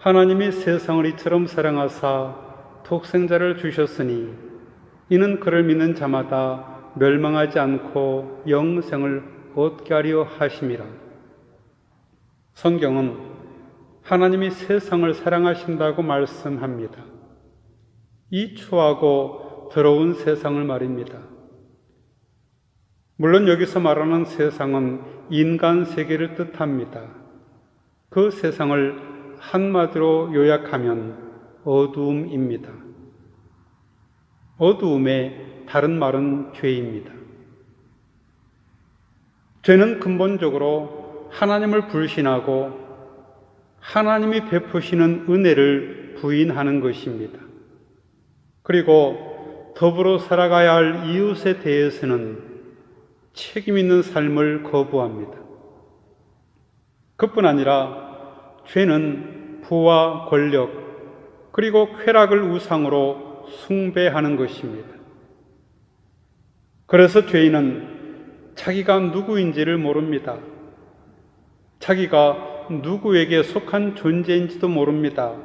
하나님이 세상을 이처럼 사랑하사 독생자를 주셨으니 이는 그를 믿는 자마다 멸망하지 않고 영생을 얻게 하려 하심이라. 성경은 하나님이 세상을 사랑하신다고 말씀합니다. 이 추하고 더러운 세상을 말입니다. 물론 여기서 말하는 세상은 인간 세계를 뜻합니다. 그 세상을 한마디로 요약하면 어두움입니다. 어두움의 다른 말은 죄입니다. 죄는 근본적으로 하나님을 불신하고 하나님이 베푸시는 은혜를 부인하는 것입니다. 그리고 더불어 살아가야 할 이웃에 대해서는 책임 있는 삶을 거부합니다. 그뿐 아니라 죄는 부와 권력 그리고 쾌락을 우상으로 숭배하는 것입니다. 그래서 죄인은 자기가 누구인지를 모릅니다. 자기가 누구에게 속한 존재인지도 모릅니다.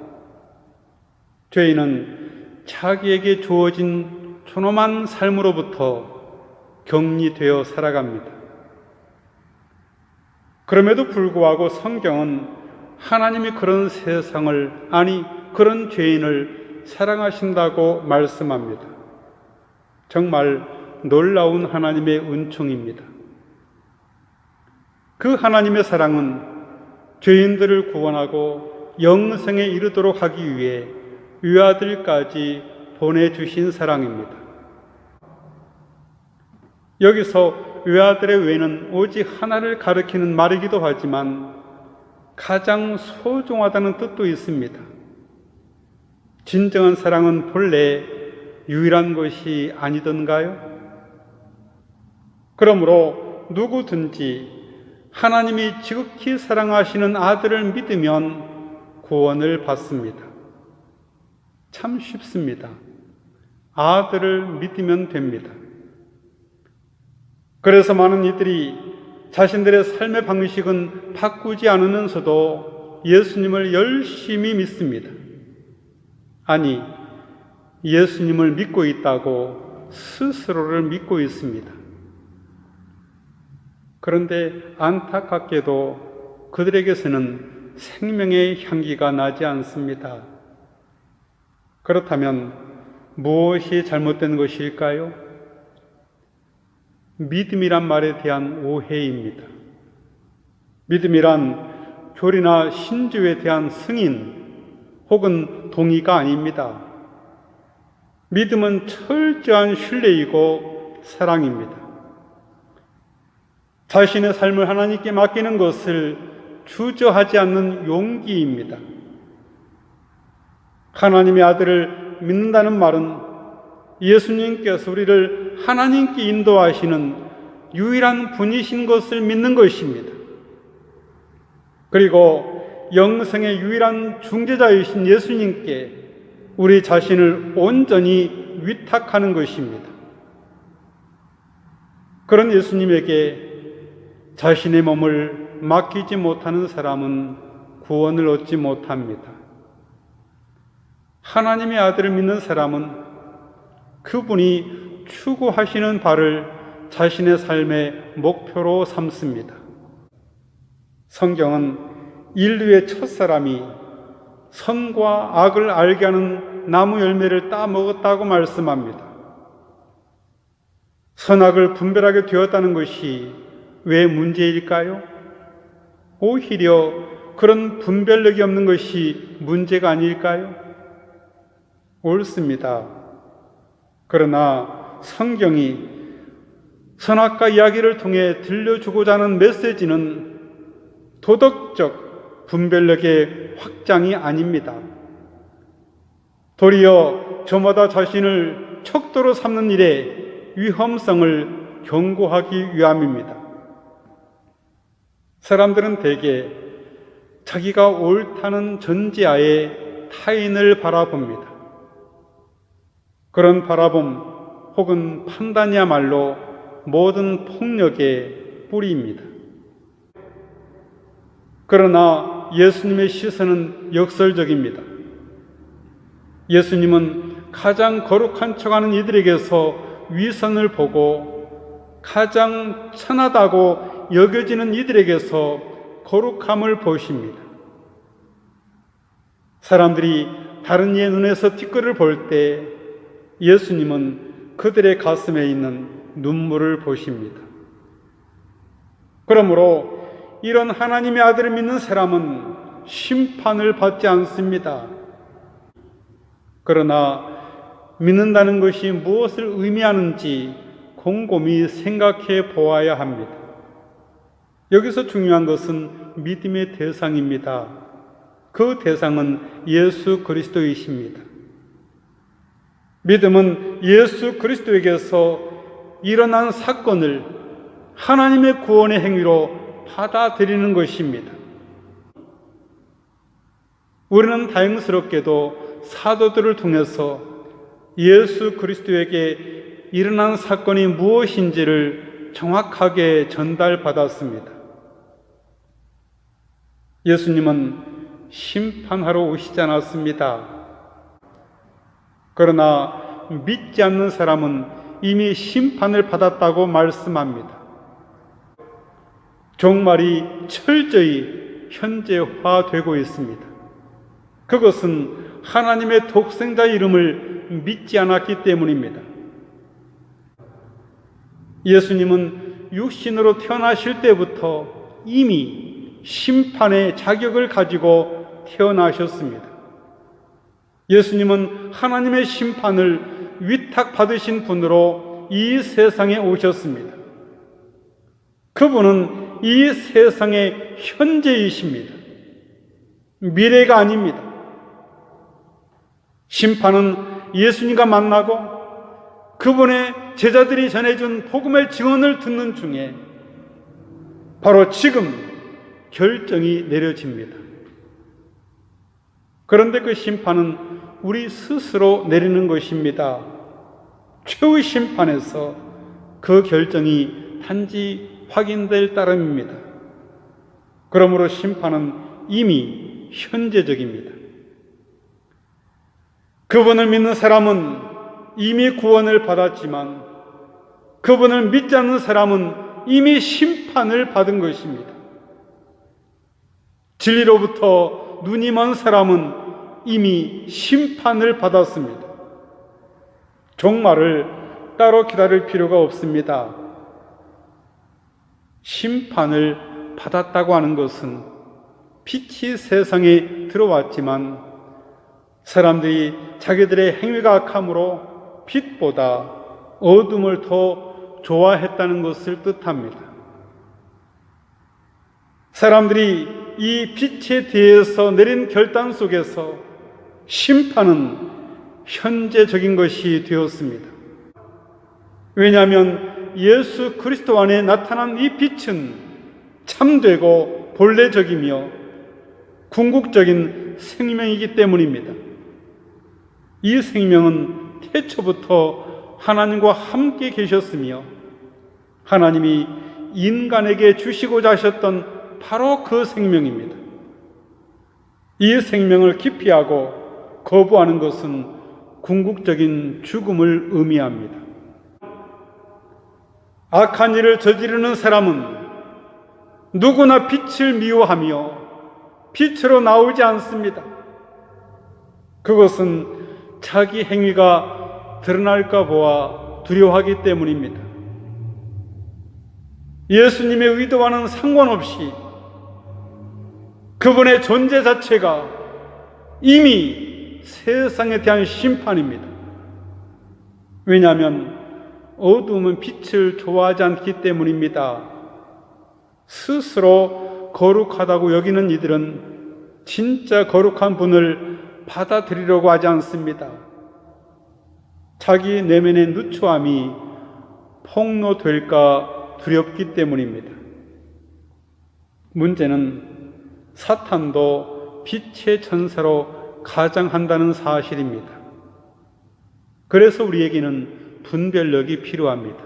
죄인은 자기에게 주어진 존엄한 삶으로부터 격리되어 살아갑니다. 그럼에도 불구하고 성경은 하나님이 그런 세상을, 아니 그런 죄인을 사랑하신다고 말씀합니다. 정말 놀라운 하나님의 은총입니다. 그 하나님의 사랑은 죄인들을 구원하고 영생에 이르도록 하기 위해 외아들까지 보내주신 사랑입니다. 여기서 외아들의 외는 오직 하나를 가리키는 말이기도 하지만 가장 소중하다는 뜻도 있습니다. 진정한 사랑은 본래 유일한 것이 아니던가요? 그러므로 누구든지 하나님이 지극히 사랑하시는 아들을 믿으면 구원을 받습니다. 참 쉽습니다. 아들을 믿으면 됩니다. 그래서 많은 이들이 자신들의 삶의 방식은 바꾸지 않으면서도 예수님을 열심히 믿습니다. 아니, 예수님을 믿고 있다고 스스로를 믿고 있습니다. 그런데 안타깝게도 그들에게서는 생명의 향기가 나지 않습니다. 그렇다면 무엇이 잘못된 것일까요? 믿음이란 말에 대한 오해입니다. 믿음이란 교리나 신조에 대한 승인 혹은 동의가 아닙니다. 믿음은 철저한 신뢰이고 사랑입니다. 자신의 삶을 하나님께 맡기는 것을 주저하지 않는 용기입니다. 하나님의 아들을 믿는다는 말은 예수님께서 우리를 하나님께 인도하시는 유일한 분이신 것을 믿는 것입니다. 그리고 영생의 유일한 중재자이신 예수님께 우리 자신을 온전히 위탁하는 것입니다. 그런 예수님에게 자신의 몸을 맡기지 못하는 사람은 구원을 얻지 못합니다. 하나님의 아들을 믿는 사람은 그분이 추구하시는 바를 자신의 삶의 목표로 삼습니다. 성경은 인류의 첫사람이 선과 악을 알게 하는 나무 열매를 따먹었다고 말씀합니다. 선악을 분별하게 되었다는 것이 왜 문제일까요? 오히려 그런 분별력이 없는 것이 문제가 아닐까요? 옳습니다. 그러나 성경이 선악과 이야기를 통해 들려주고자 하는 메시지는 도덕적 분별력의 확장이 아닙니다. 도리어 저마다 자신을 척도로 삼는 일의 위험성을 경고하기 위함입니다. 사람들은 대개 자기가 옳다는 전제하에 타인을 바라봅니다. 그런 바라봄 혹은 판단이야말로 모든 폭력의 뿌리입니다. 그러나 예수님의 시선은 역설적입니다. 예수님은 가장 거룩한 척하는 이들에게서 위선을 보고 가장 천하다고 여겨지는 이들에게서 거룩함을 보십니다. 사람들이 다른 이의 눈에서 티끌을 볼 때 예수님은 그들의 가슴에 있는 눈물을 보십니다. 그러므로 이런 하나님의 아들을 믿는 사람은 심판을 받지 않습니다. 그러나 믿는다는 것이 무엇을 의미하는지 곰곰이 생각해 보아야 합니다. 여기서 중요한 것은 믿음의 대상입니다. 그 대상은 예수 그리스도이십니다. 믿음은 예수 그리스도에게서 일어난 사건을 하나님의 구원의 행위로 받아들이는 것입니다. 우리는 다행스럽게도 사도들을 통해서 예수 그리스도에게 일어난 사건이 무엇인지를 정확하게 전달받았습니다. 예수님은 심판하러 오시지 않았습니다. 그러나 믿지 않는 사람은 이미 심판을 받았다고 말씀합니다. 종말이 철저히 현재화되고 있습니다. 그것은 하나님의 독생자 이름을 믿지 않았기 때문입니다. 예수님은 육신으로 태어나실 때부터 이미 심판의 자격을 가지고 태어나셨습니다. 예수님은 하나님의 심판을 위탁받으신 분으로 이 세상에 오셨습니다. 그분은 이 세상의 현재이십니다. 미래가 아닙니다. 심판은 예수님과 만나고 그분의 제자들이 전해준 복음의 증언을 듣는 중에 바로 지금 결정이 내려집니다. 그런데 그 심판은 우리 스스로 내리는 것입니다. 최후의 심판에서 그 결정이 단지 확인될 따름입니다. 그러므로 심판은 이미 현재적입니다. 그분을 믿는 사람은 이미 구원을 받았지만 그분을 믿지 않는 사람은 이미 심판을 받은 것입니다. 진리로부터 눈이 먼 사람은 이미 심판을 받았습니다. 종말을 따로 기다릴 필요가 없습니다. 심판을 받았다고 하는 것은 빛이 세상에 들어왔지만 사람들이 자기들의 행위가 악함으로 빛보다 어둠을 더 좋아했다는 것을 뜻합니다. 사람들이 이 빛에 대해서 내린 결단 속에서 심판은 현재적인 것이 되었습니다. 왜냐하면 예수 그리스도 안에 나타난 이 빛은 참되고 본래적이며 궁극적인 생명이기 때문입니다. 이 생명은 태초부터 하나님과 함께 계셨으며 하나님이 인간에게 주시고자 하셨던 바로 그 생명입니다. 이 생명을 기피하고 거부하는 것은 궁극적인 죽음을 의미합니다. 악한 일을 저지르는 사람은 누구나 빛을 미워하며 빛으로 나오지 않습니다. 그것은 자기 행위가 드러날까 보아 두려워하기 때문입니다. 예수님의 의도와는 상관없이 그분의 존재 자체가 이미 세상에 대한 심판입니다. 왜냐하면 어두움은 빛을 좋아하지 않기 때문입니다. 스스로 거룩하다고 여기는 이들은 진짜 거룩한 분을 받아들이려고 하지 않습니다. 자기 내면의 누추함이 폭로될까 두렵기 때문입니다. 문제는 사탄도 빛의 천사로 가장한다는 사실입니다. 그래서 우리에게는 분별력이 필요합니다.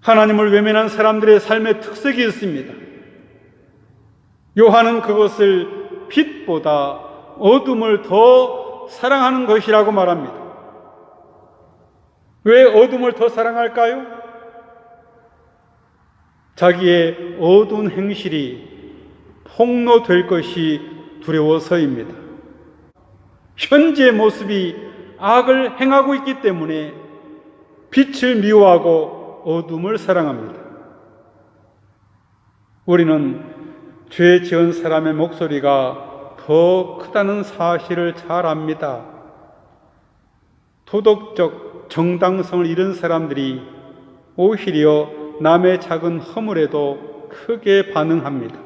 하나님을 외면한 사람들의 삶의 특색이 있습니다. 요한은 그것을 빛보다 어둠을 더 사랑하는 것이라고 말합니다. 왜 어둠을 더 사랑할까요? 자기의 어두운 행실이 폭로될 것이 두려워서입니다. 현재의 모습이 악을 행하고 있기 때문에 빛을 미워하고 어둠을 사랑합니다. 우리는 죄 지은 사람의 목소리가 더 크다는 사실을 잘 압니다. 도덕적 정당성을 잃은 사람들이 오히려 남의 작은 허물에도 크게 반응합니다.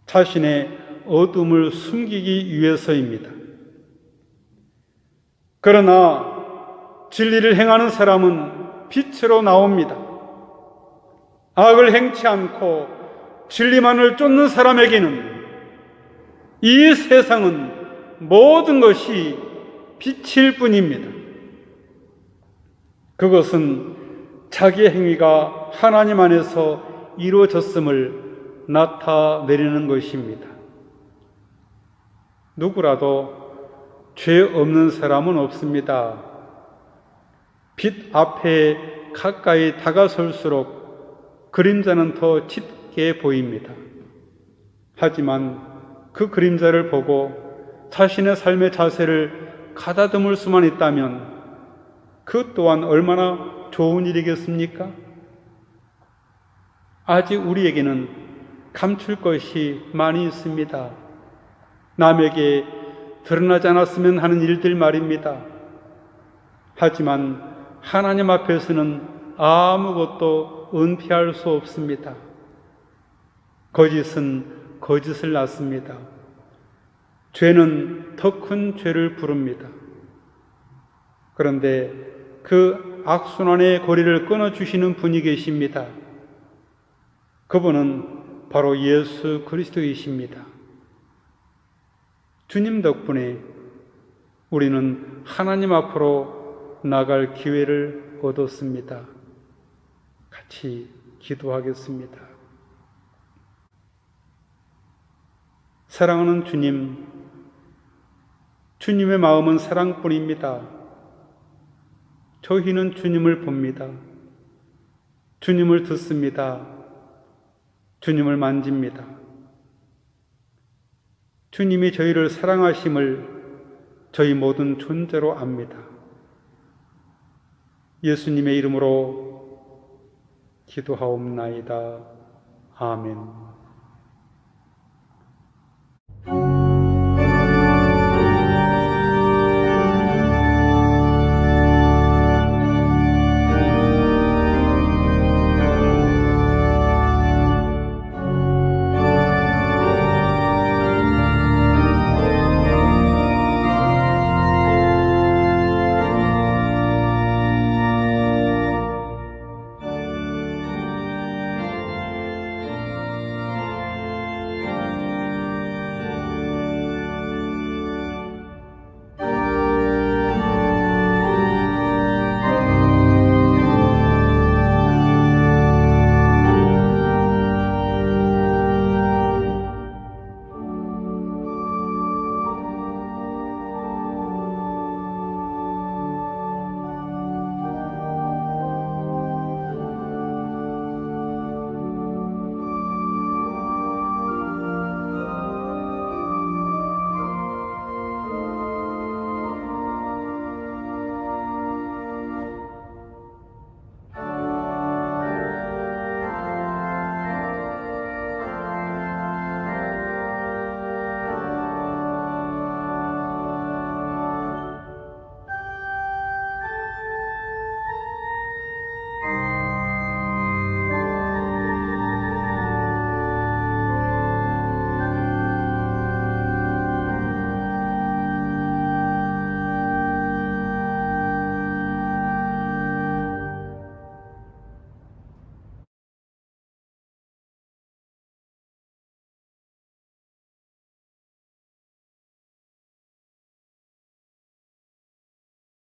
자신의 어둠을 숨기기 위해서입니다. 그러나 진리를 행하는 사람은 빛으로 나옵니다. 악을 행치 않고 진리만을 쫓는 사람에게는 이 세상은 모든 것이 빛일 뿐입니다. 그것은 자기의 행위가 하나님 안에서 이루어졌음을 나타내리는 것입니다. 누구라도 죄 없는 사람은 없습니다. 빛 앞에 가까이 다가설수록 그림자는 더 짙게 보입니다. 하지만 그 그림자를 보고 자신의 삶의 자세를 가다듬을 수만 있다면 그 또한 얼마나 좋은 일이겠습니까? 아직 우리에게는 감출 것이 많이 있습니다. 남에게 드러나지 않았으면 하는 일들 말입니다. 하지만 하나님 앞에서는 아무것도 은폐할 수 없습니다. 거짓은 거짓을 낳습니다. 죄는 더 큰 죄를 부릅니다. 그런데 그 악순환의 고리를 끊어주시는 분이 계십니다. 그분은 바로 예수 그리스도이십니다. 주님 덕분에 우리는 하나님 앞으로 나갈 기회를 얻었습니다. 같이 기도하겠습니다. 사랑하는 주님, 주님의 마음은 사랑뿐입니다. 저희는 주님을 봅니다. 주님을 듣습니다. 주님을 만집니다. 주님이 저희를 사랑하심을 저희 모든 존재로 압니다. 예수님의 이름으로 기도하옵나이다. 아멘.